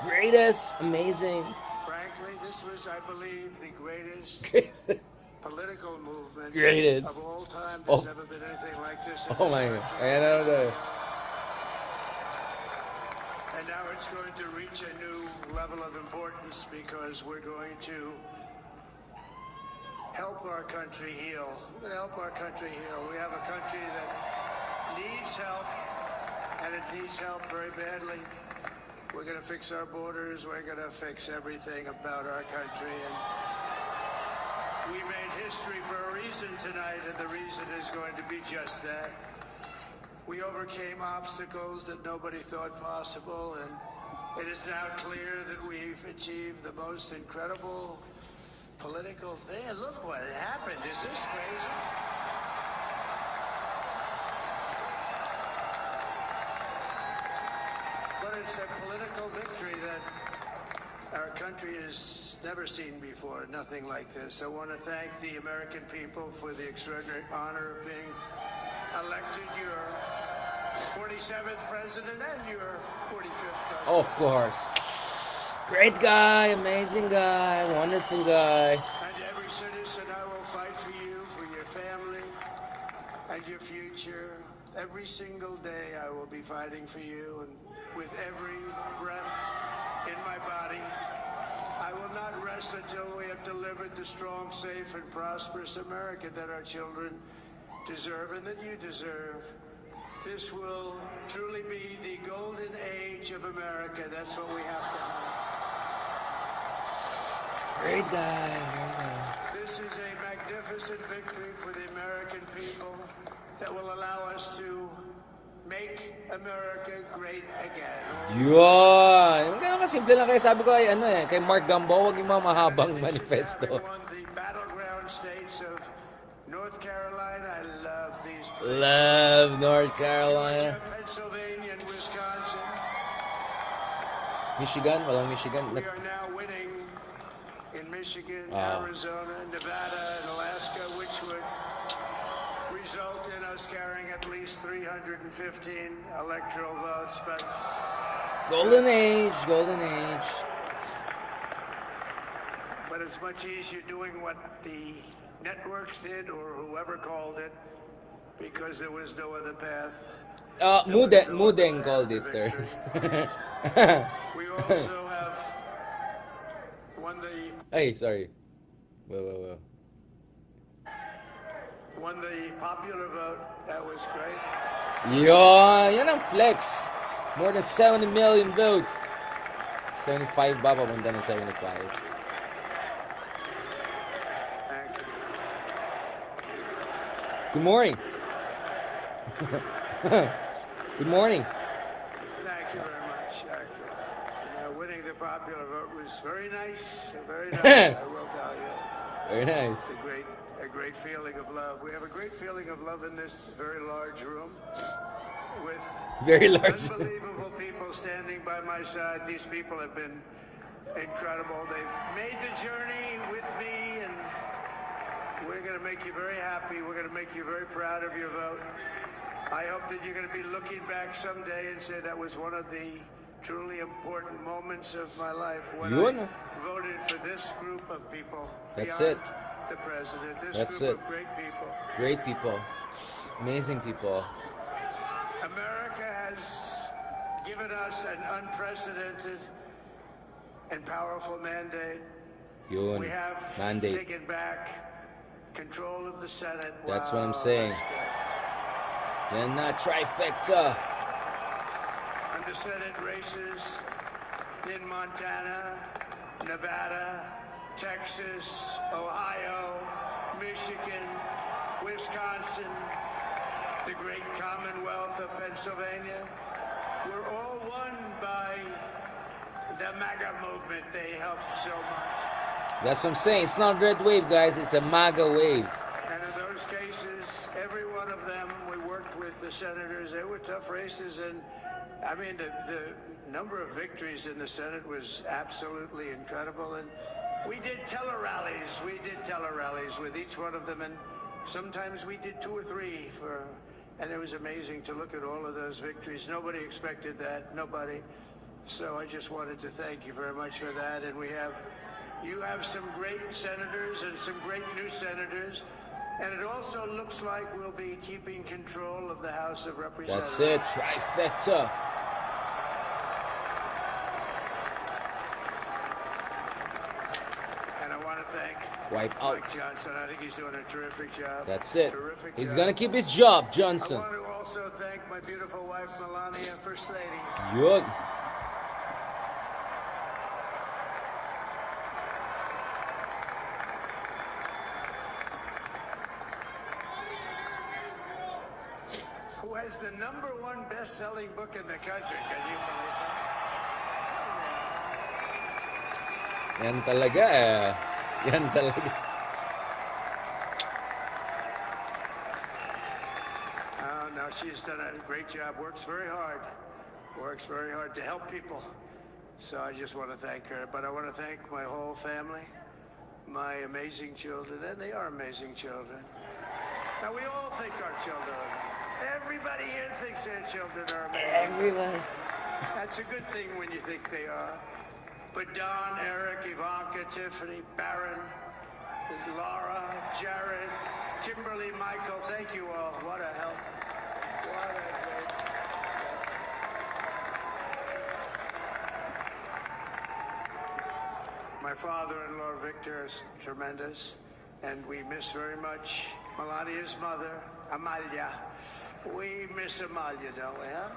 Greatest, amazing.
Frankly, this was, I believe, the greatest political movement
Greatest.
of all time. There's never been anything like this in
Oh
this
my god.
country.
Ayan na na.
And now it's going to reach a new level of importance because we're going to help our country heal. We're going to help our country heal. We have a country that needs help, and it needs help very badly. We're going to fix our borders. We're going to fix everything about our country. And we made history for a reason tonight, and the reason is going to be just that. We overcame obstacles that nobody thought possible, and it is now clear that we've achieved the most incredible political thing. Look what happened. Is this crazy? But it's a political victory that our country has never seen before, nothing like this. I want to thank the American people for the extraordinary honor of being elected your 47th president and your 45th president.
Of course. Great guy, amazing guy, wonderful guy.
And every citizen, I will fight for you, for your family, and your future. Every single day I will be fighting for you, and with every breath in my body, I will not rest until we have delivered the strong, safe, and prosperous America that our children deserve and that you deserve. This will truly be the golden age of America. That's what we have to have.
Great guy.
This is a magnificent victory for the American people that will allow us to make America great again.
Yun. Ganun kasimple lang kaya sabi ko kay Mark Gambo, wag yung mga mahabang manifesto.
Everyone, the battleground states of North Carolina, I love these places.
Love North Carolina.
Georgia, Pennsylvania, and Wisconsin.
Michigan, walang Michigan.
We are now winning in Michigan, Arizona, Nevada, and Alaska, which would result in us carrying at least 315 electoral votes. But
Golden age, golden age.
But it's much easier doing what the networks did or whoever called it, because there was no other path.
Mudeng called it, sir.
We also have won the
Ay, sorry. Well.
won the popular vote. That was great.
Yan ang flex. More than 70 million votes. 75 ba? Papunta ng 75.
Thank you.
Good morning. Good morning.
Thank you very much. Winning the popular vote was very nice. Very nice, I will tell you.
Very nice.
A great feeling of love. We have a great feeling of love in this very large room with
Very large.
unbelievable people standing by my side. These people have been incredible. They've made the journey with me, and we're going to make you very happy. We're going to make you very proud of your vote. I hope that you're going to be looking back someday and say that was one of the truly important moments of my life when I voted for this group of people.
That's
beyond
it.
The president. This
That's
group
it.
of great people.
Great people. Amazing people.
America has given us an unprecedented and powerful mandate.
Yun.
We have
Mandate.
taken back control of the Senate.
That's what I'm
Wow,
saying.
that's good.
Yan na, trifecta.
On the Senate races in Montana, Nevada, Texas, Ohio, Michigan, Wisconsin, the great Commonwealth of Pennsylvania, were all won by the Maga movement. They helped so much.
That's what I'm saying. It's not red wave, guys. It's a MAGA wave.
And in those cases, every one of them, we worked with the senators. They were tough races. And I mean, the number of victories in the Senate was absolutely incredible. And we did tele-rallies. We did tele-rallies with each one of them. And sometimes we did 2 or 3 and it was amazing to look at all of those victories. Nobody expected that. Nobody. So I just wanted to thank you very much for that. And you have some great senators and some great new senators. And it also looks like we'll be keeping control of the House of Representatives.
That's it, trifecta.
And I want to thank
Wipe out.
Mike Johnson. I think he's doing a terrific job.
That's it.
Terrific
He's
job.
gonna keep his job,
I
Johnson.
want to also thank my beautiful wife, Melania, First Lady.
Yun.
Who has the #1 best-selling book in the country. Can you believe that?
Yan talaga eh. Yan talaga.
No, she's done a great job. Works very hard. Works very hard to help people. So I just want to thank her. But I want to thank my whole family, my amazing children, and they are amazing children. Now, we all think our children are amazing. Everybody here thinks their children are amazing.
Everyone.
That's a good thing when you think they are. But Don, Eric, Ivanka, Tiffany, Barron, Laura, Jared, Kimberly, Michael, thank you all. What a help. What a great. My father-in-law, Victor, is tremendous. And we miss very much Melania's mother, Amalia. We miss Amalia, don't we, huh?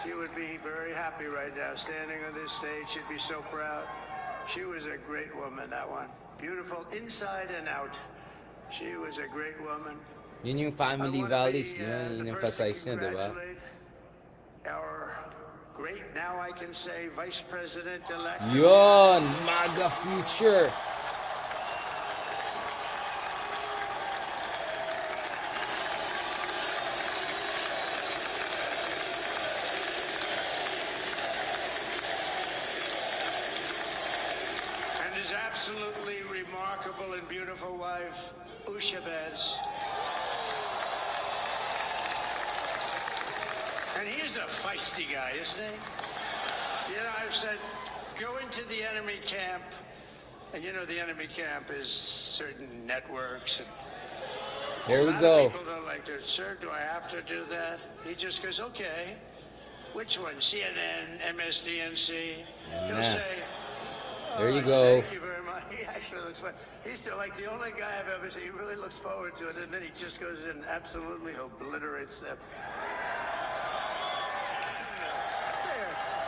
She would be very happy right now, standing on this stage. She'd be so proud. She was a great woman, that one. Beautiful inside and out. She was a great woman.
Yun yung family values yun, in-emphasize niya, di ba?
Our great, now I can say, Vice President-elect.
Yun! MAGA future!
And his absolutely remarkable and beautiful wife, Ushabez. And he is a feisty guy, isn't he? You know, I've said, go into the enemy camp, and you know the enemy camp is certain networks. And
There we
a lot
go.
of people don't like to, sir, do I have to do that? He just goes, okay. Which one? CNN, MSDNC? He'll
Nah.
say,
There you
"All
go.
Thank you very much." He actually looks fun. He's still like the only guy I've ever seen. He really looks forward to it, and then he just goes in and absolutely obliterates them.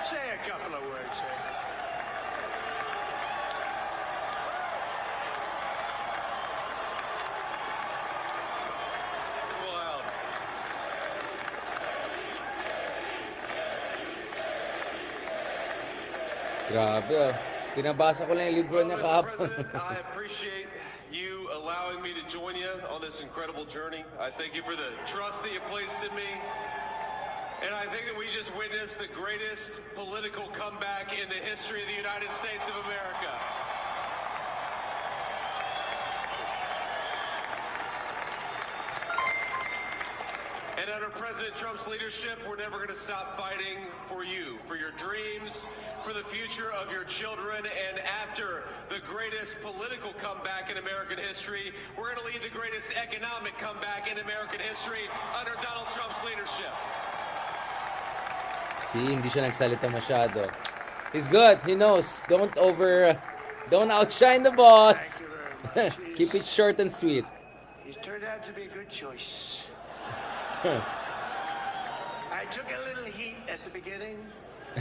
Say a couple of words here.
Wow.
Grabe ah. Pinabasa ko lang yung libro niya
Mr.
kahapon.
President, I appreciate you allowing me to join you on this incredible journey. I thank you for the trust that you placed in me. And I think that we just witnessed the greatest political comeback in the history of the United States of America. And under President Trump's leadership, we're never going to stop fighting for you, for your dreams, for the future of your children. And after the greatest political comeback in American history, we're going to lead the greatest economic comeback in American history under Donald Trump's leadership.
See, hindi siya nagsalita masyado. He's good. He knows. Don't outshine the boss.
Thank you very much.
Keep it short and sweet.
He's turned out to be a good choice. I took a little heat at the beginning,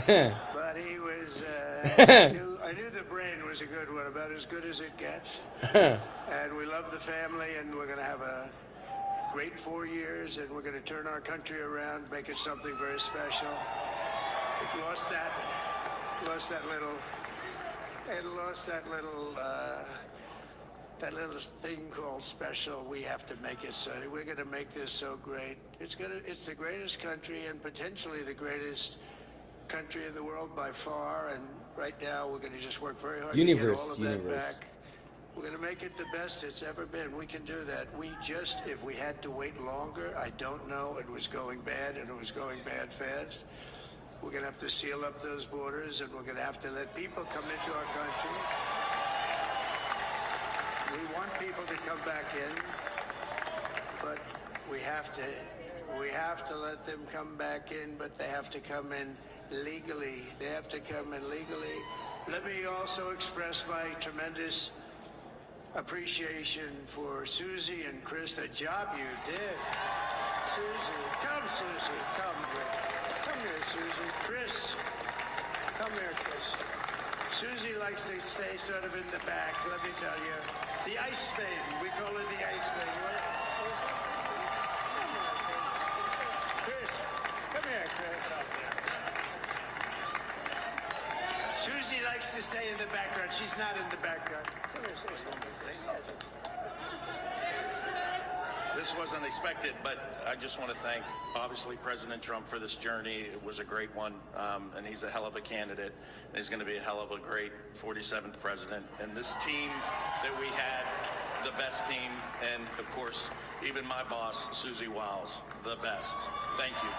but he was. I knew the brain was a good one, about as good as it gets. And we love the family, and we're going to have a great 4 years, and we're going to turn our country around, make it something very special. It lost that little. It lost that little thing called special. We have to make it so. We're going to make this so great. It's the greatest country and potentially the greatest country in the world by far. And right now we're going to just work very hard to get all of that back. We're going to make it the best it's ever been. We can do that. If we had to wait longer, I don't know. It was going bad, and it was going bad fast. We're going to have to seal up those borders, and we're going to have to let people come into our country. We want people to come back in, but we have to let them come back in, but they have to come in legally. They have to come in legally. Let me also express my tremendous appreciation for Susie and Chris. The job you did. Susie, come here, Susie. Chris, come here, Chris. Susie likes to stay sort of in the back, let me tell you. The ice thing, we call it the ice thing. Chris, come here, Chris. Susie likes to stay in the background. She's not in the background. Come here, say something.
This wasn't expected, but I just want to thank, obviously, President Trump for this journey. It was a great one, and he's a hell of a candidate. And he's going to be a hell of a great 47th president. And this team that we had, the best team, and, of course, even my boss, Susie Wiles, the best. Thank you.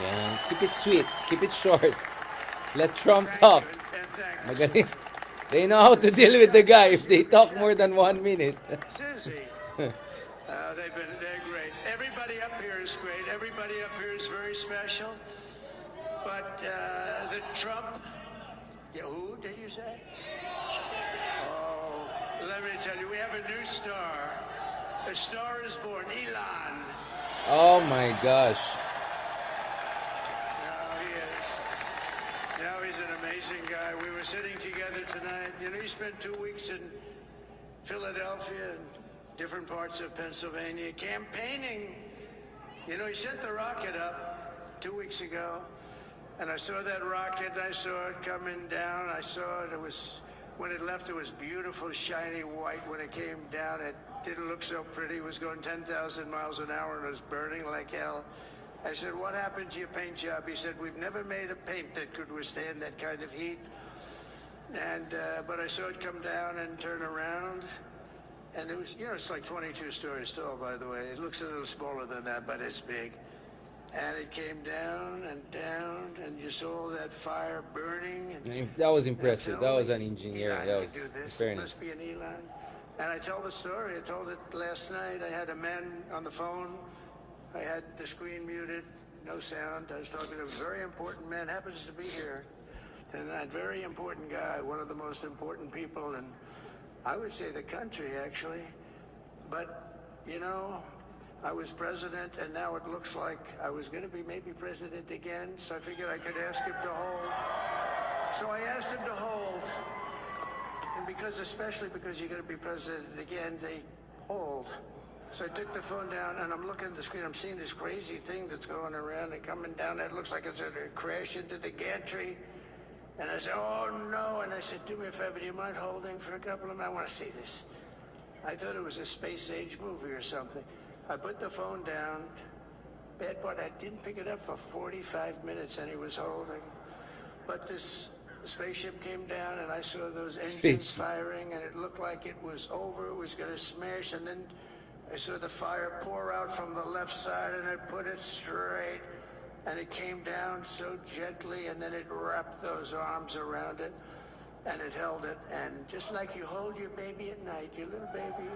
Yeah, keep it sweet. Keep it short. Let Trump talk. Magaling. They know how to deal with the guy if they talk more than 1 minute.
Susie. They're great. Everybody up here is great. Everybody up here is very special. But the Trump, who did you say? Oh, let me tell you, we have a new star. A star is born, Elon.
Oh my gosh.
Now he is. Now he's an amazing guy. We were sitting together tonight. You know, he spent 2 weeks in Philadelphia and different parts of Pennsylvania campaigning. You know, he sent the rocket up 2 weeks ago, and I saw that rocket, and I saw it coming down. I saw it. When it left, it was beautiful, shiny white. When it came down, it didn't look so pretty. It was going 10,000 miles an hour, and it was burning like hell. I said, what happened to your paint job? He said, we've never made a paint that could withstand that kind of heat. And but I saw it come down and turn around. And it was, it's like 22 stories tall, by the way. It looks a little smaller than that, but it's big. And it came down, and you saw that fire burning. And
That was impressive. That was an engineer.
Elon
That
could do
was
this.
fairness.
Must be an Elon. And I told the story. I told it last night. I had a man on the phone. I had the screen muted, no sound. I was talking to a very important man, happens to be here. And that very important guy, one of the most important people in, I would say, the country, actually. But, I was president, and now it looks like I was going to be maybe president again, so I figured I could ask him to hold. So I asked him to hold. And especially because you're going to be president again, they hold. So I took the phone down, and I'm looking at the screen. I'm seeing this crazy thing that's going around and coming down. It looks like it's going to crash into the gantry. And I said, oh, no. And I said, do me a favor, do you mind holding for a couple of minutes? I want to see this. I thought it was a space-age movie or something. I put the phone down. Bad part, I didn't pick it up for 45 minutes, and he was holding. But this spaceship came down, and I saw those engines firing, and it looked like it was over. It was going to smash, and then I saw the fire pour out from the left side, and I put it straight. And it came down so gently, and then it wrapped those arms around it, and it held it. And just like you hold your baby at night, your little baby.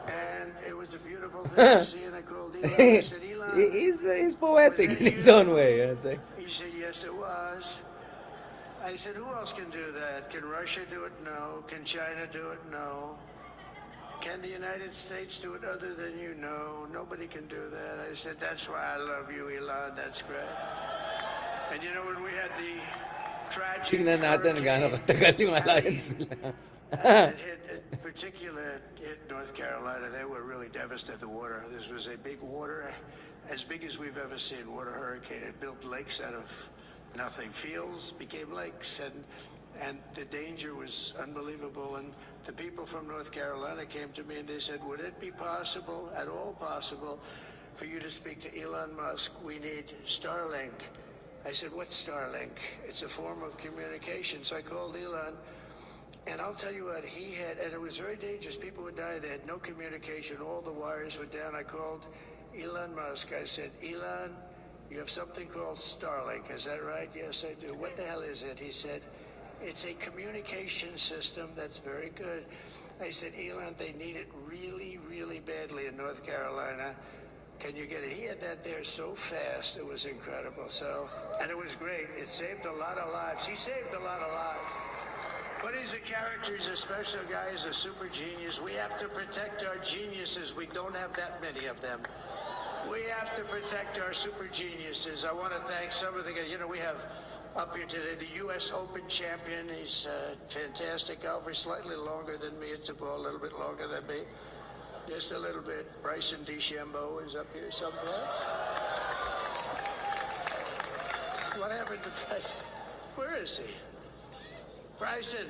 And it was a beautiful thing to see, and I called Elon. I said, Elon.
He's poetic in his own way. I say.
He said, yes, it was. I said, who else can do that? Can Russia do it? No. Can China do it? No. Can the United States do it other than you? No. Nobody can do that. I said, that's why I love you, Elon. That's great. And you know, when we had the tragic
Tingnan natin gaano katagal yung alliance nila.
it hit, in particular, hit North Carolina. They were really devastated. The water. This was a big water, as big as we've ever seen. Water hurricane. It built lakes out of nothing. Fields became lakes, and the danger was unbelievable. And the people from North Carolina came to me and they said, would it be possible, at all possible, for you to speak to Elon Musk? We need Starlink. I said, what's Starlink? It's a form of communication. So I called Elon, and I'll tell you what, he had, and it was very dangerous. People would die. They had no communication. All the wires were down. I called Elon Musk. I said, Elon, you have something called Starlink. Is that right? Yes, I do. What the hell is it? He said, it's a communication system that's very good. I said, Elon, they need it really, really badly in North Carolina. Can you get it? He had that there so fast. It was incredible. So, and it was great. It saved a lot of lives. He saved a lot of lives. But he's a character. He's a special guy. He's a super genius. We have to protect our geniuses. We don't have that many of them. We have to protect our super geniuses. I want to thank some of the guys. You know, we have up here today the U.S. Open champion. He's a fantastic golfer, slightly longer than me. It's a ball, a little bit longer than me. Just a little bit. Bryson DeChambeau is up here someplace. What happened to Bryson? Where is he? Bryson.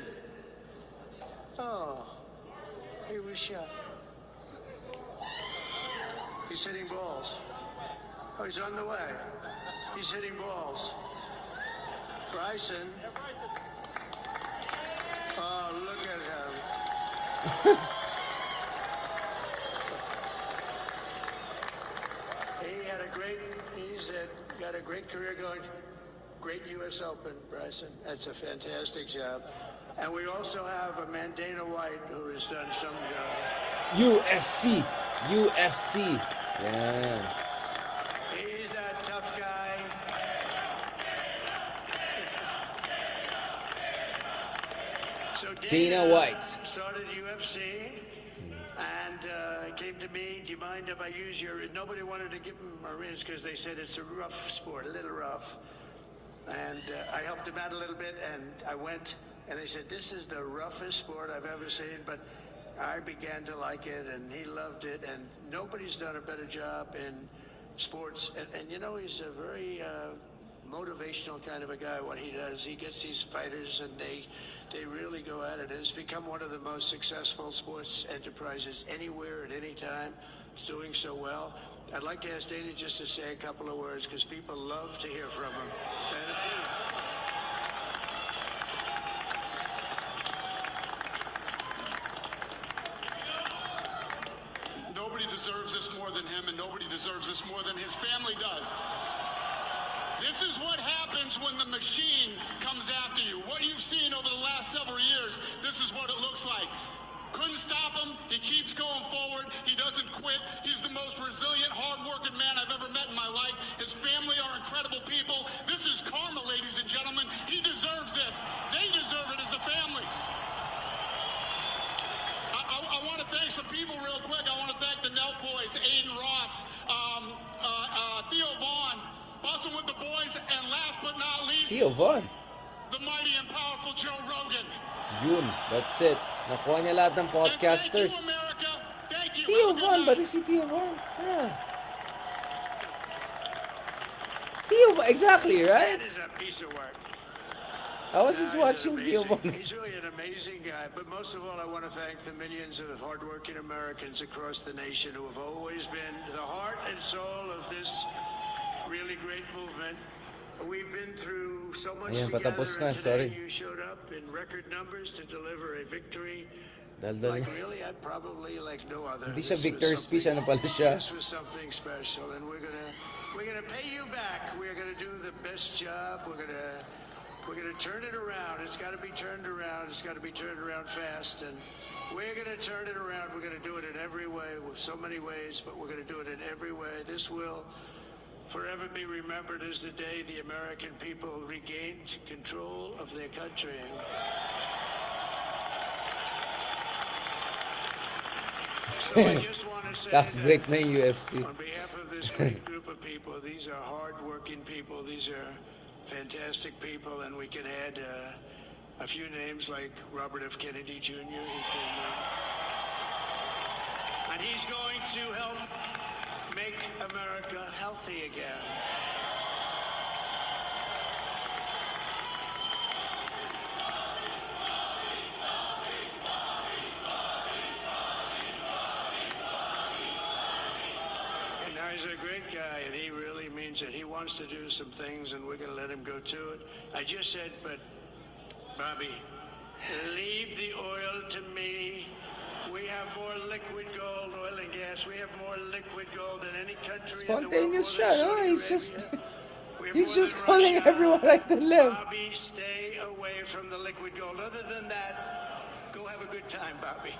Oh, he was shot. He's hitting balls. Oh, he's on the way. He's hitting balls. Bryson. Oh, look at him. Got a great career going. Great U.S. Open, Bryson. That's a fantastic job. And we also have a Mandana White who has done some job.
UFC. Yan.
He's a tough guy. So
Dana White
started UFC and came to me, do you mind if I use your... Nobody wanted to give him Marines because they said it's a rough sport, a little rough. And I helped him out a little bit, and I went, and they said, this is the roughest sport I've ever seen, but I began to like it, and he loved it, and nobody's done a better job in sports. And you know, he's a very motivational kind of a guy, what he does. He gets these fighters, and they really go at it. And it's become one of the most successful sports enterprises anywhere at any time. It's doing so well. I'd like to ask Dana just to say a couple of words, because people love to hear from him. Dana, please.
Nobody deserves this more than him, and nobody deserves this more than his family does. This is what happens when the machine comes after you. What you've seen over the last several years, this is what it looks like. Couldn't stop him. He keeps going forward. He doesn't quit. He's the most resilient, hard-working man I've ever met in my life. His family are incredible people. This is karma, ladies and gentlemen. He deserves this. They deserve it as a family. I want to thank some people real quick. I want to thank the Nelt boys, Aiden Ross, Theo Vaughn, busting with the boys, and last but not least,
Theo Vaughn.
the mighty and powerful Joe Rogan.
Yun, that's it. Nakuha niya lahat ng podcasters.
And thank you, America. Thank you.
Theo
Have a good
Vaughn, ba
night.
si Theo Vaughn? Yeah. Theo Vaughn, exactly, right?
That is a piece of work.
I was just
He's
watching Theo
amazing.
Vaughn.
He's really an amazing guy. But most of all, I want to thank the millions of hardworking Americans across the nation who have always been the heart and soul of this really great movement. We've been through so much
Ayan,
together,
patapos
and
na,
today
sorry.
you showed up in record numbers to deliver a victory.
Daldal
Like
niya.
really, I probably like no other.
Hindi siya
This was
victory speech,
something-
ano pala siya?
This was something special, and we're gonna pay you back. We're gonna do the best job. We're gonna turn it around. It's got to be turned around. It's got to be turned around fast, and we're gonna turn it around. We're gonna do it in every way, with so many ways, but we're gonna do it in every way. This will forever be remembered as the day the American people regained control of their country. So I just want to say
Tax break
that
na yung UFC.
on behalf of this great group of people, these are hard-working people. These are fantastic people, and we can add a few names like Robert F. Kennedy Jr. And he's going to help make America healthy again. And now he's a great guy, and he really means it. He wants to do some things, and we're going to let him go to it. I just said, but Bobby, leave the oil to me. We have more liquid gold, oil and gas. We have more liquid gold than any country in the world.
Spontaneous
more than
siya, no?
Saudi
He's just...
Arabia. We have
He's
more
just
than
calling
Russia.
everyone right and left.
Bobby, stay away from the liquid gold. Other than that, go have a good time, Bobby.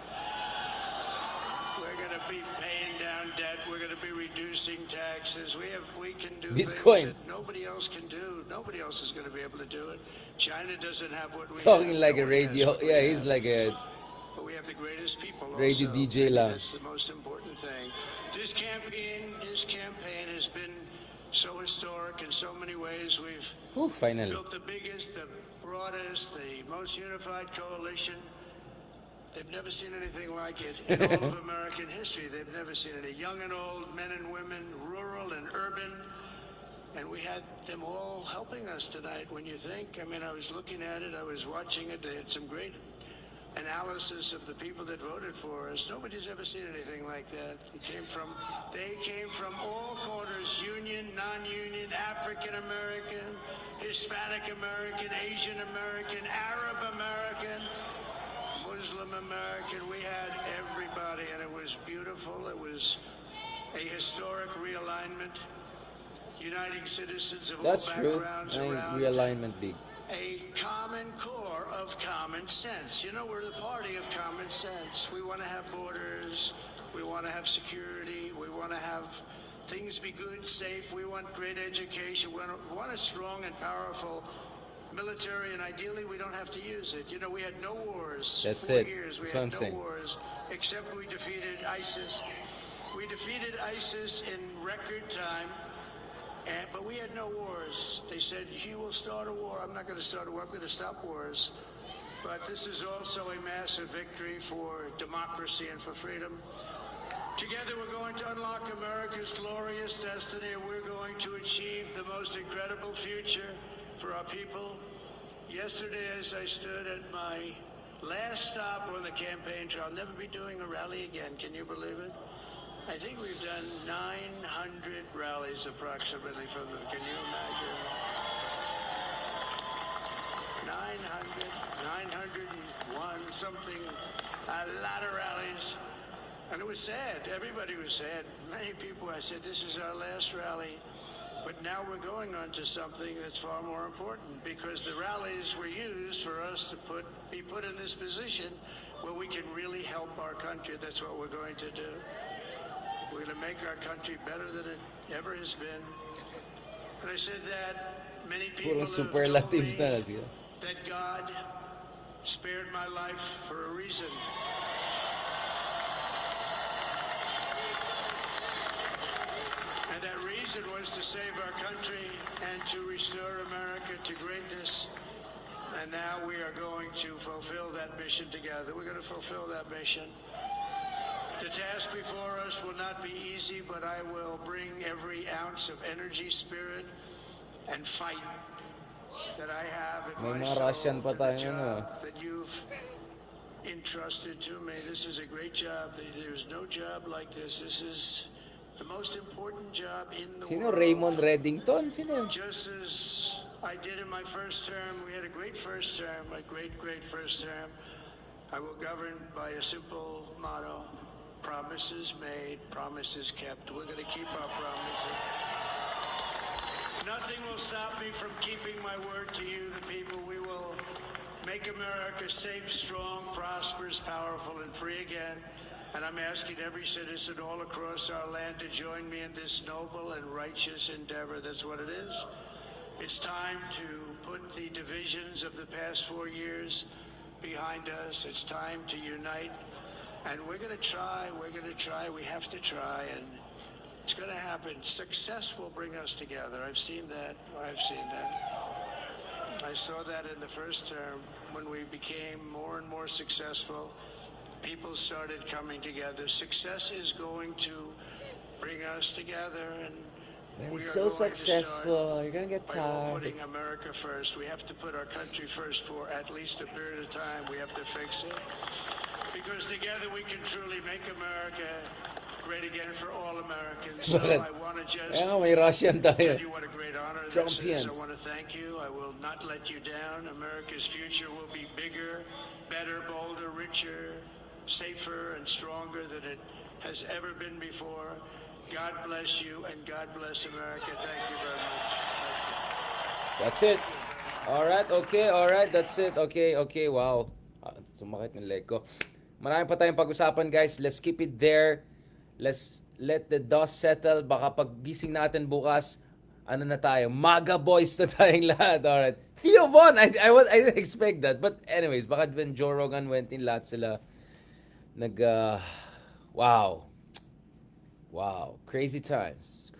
We're going to be paying down debt. We're going to be reducing taxes. We can do
Bitcoin.
things that nobody else can do. Nobody else is going to be able to do it. China doesn't have what we
Talking
have.
like a
Nobody has
radio.
what we
Yeah,
have.
he's like a...
But we have the greatest people
Radio
also.
DJ
Maybe
lang.
that's the most important thing. This campaign has been so historic in so many ways. We've
Oh, finally.
built the biggest, the broadest, the most unified coalition. They've never seen anything like it in all of American history. They've never seen it. Young and old, men and women, rural and urban. And we had them all helping us tonight. When you think, I mean, I was looking at it, I was watching it. They had some great analysis of the people that voted for us. Nobody's ever seen anything like that. They came from all corners, union, non-union, African American, Hispanic American, Asian American, Arab American, Muslim American. We had everybody, and it was beautiful. It was a historic realignment, uniting citizens of
That's
all
true.
backgrounds
I think
around
realignment big.
a common core of common sense. You know, we're the party of common sense. We want to have borders. We want to have security. We want to have things be good, safe. We want great education. We want a strong and powerful military, and ideally we don't have to use it. You know, we had no wars.
That's
4
it.
years. We
That's what
had
I'm
no
saying.
wars, except we defeated ISIS. We defeated ISIS in record time. But we had no wars. They said, he will start a war. I'm not going to start a war. I'm going to stop wars. But this is also a massive victory for democracy and for freedom. Together we're going to unlock America's glorious destiny, and we're going to achieve the most incredible future for our people. Yesterday, as I stood at my last stop on the campaign trail, I'll never be doing a rally again. Can you believe it? I think we've done 900 rallies approximately from them. Can you imagine? 901, something, a lot of rallies. And it was sad. Everybody was sad. Many people, I said, this is our last rally. But now we're going on to something that's far more important, because the rallies were used for us to be put in this position where we can really help our country. That's what we're going to do. We're going to make our country better than it ever has been. And I said that many people
Puro
have told
superlatives
me
na siya.
that God spared my life for a reason. And that reason was to save our country and to restore America to greatness. And now we are going to fulfill that mission together. We're going to fulfill that mission. The task before us will not be easy, but I will bring every ounce of energy, spirit, and fight that I have in
May
my
mga
soul
Russian pa
to the
tayo, ano.
job that you've entrusted to me. This is a great job. There's no job like this. This is the most important job in the
Sino?
world.
Raymond Reddington? Sino?
Just as I did in my first term, we had a great first term, a great first term. I will govern by a simple motto: promises made, promises kept. We're going to keep our promises. Nothing will stop me from keeping my word to you, the people. We will make America safe, strong, prosperous, powerful, and free again. And I'm asking every citizen all across our land to join me in this noble and righteous endeavor. That's what it is. It's time to put the divisions of the past 4 years behind us. It's time to unite. And we're going to try. We have to try. And it's going to happen. Success will bring us together. I've seen that. I saw that in the first term when we became more and more successful. People started coming together. Success is going to bring us together, and
Man,
we
he's
are
so
going to
successful. You're gonna get
start by all
tired.
putting America first. We have to put our country first for at least a period of time. We have to fix it because together we can truly make America great again for all Americans. So
Bakit?
I want to just
Kaya nga may Russian tayo.
tell you what a great honor this is.
Trumpians.
I want to thank you. I will not let you down. America's future will be bigger, better, bolder, richer, safer, and stronger than it has ever been before. God bless you and God bless America. Thank you very much.
That's it. Alright, that's it. Okay, wow. Sumakit ng leg ko. Marami pa tayong pag-usapan, guys. Let's keep it there. Let's let the dust settle. Baka pag gising natin bukas, ano na tayo? Maga boys na tayong lahat. Alright. Theo Von! I didn't expect that. But anyways, baka when Joe Rogan went in, lahat sila wow. Crazy times.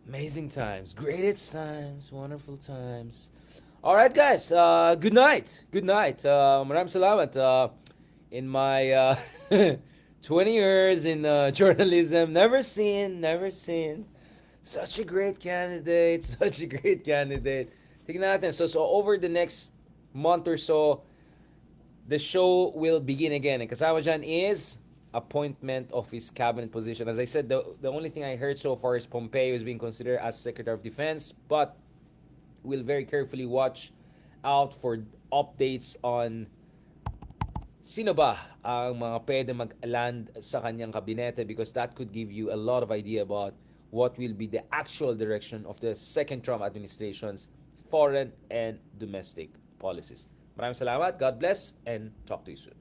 Amazing times. Greatest times. Wonderful times. Alright, guys. Good night. Maraming salamat. In my 20 years in journalism, never seen such a great candidate. Tignan natin. So over the next month or so, the show will begin again. And kasama dyan is appointment of his cabinet position. As I said, the only thing I heard so far is Pompeo is being considered as Secretary of Defense, but we'll very carefully watch out for updates on sino ba ang mga pwede mag-land sa kanyang kabinete, because that could give you a lot of idea about what will be the actual direction of the second Trump administration's foreign and domestic policies. Maraming salamat, God bless, and talk to you soon.